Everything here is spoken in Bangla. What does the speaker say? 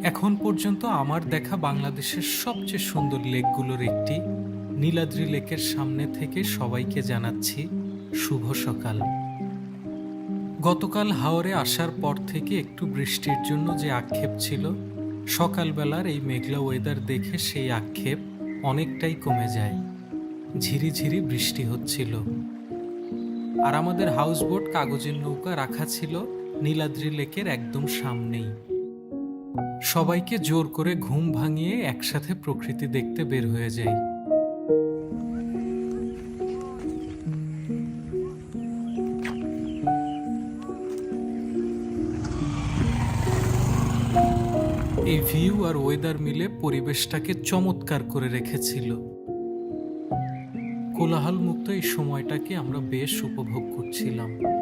এখন পর্যন্ত আমার দেখা বাংলাদেশের সবচেয়ে সুন্দর লেকগুলোর একটি নীলাদ্রি লেকের সামনে থেকে সবাইকে জানাচ্ছি শুভ সকাল। গতকাল হাওরে আসার পর থেকে একটু বৃষ্টির জন্য যে আক্ষেপ ছিল, সকালবেলার এই মেঘলা ওয়েদার দেখে সেই আক্ষেপ অনেকটাই কমে যায়। ঝিরিঝিরি বৃষ্টি হচ্ছিল আর আমাদের হাউসবোট কাগজের নৌকা রাখা ছিল নীলাদ্রি লেকের একদম সামনেই। সবাইকে জোর করে ঘুম ভাঙিয়ে একসাথে প্রকৃতি দেখতে বের হয়ে যাই। এই ভিউ আর ওয়েদার মিলে পরিবেশটাকে চমৎকার করে রেখেছিল। কোলাহল মুক্ত এই সময়টাকে আমরা বেশ উপভোগ করছিলাম।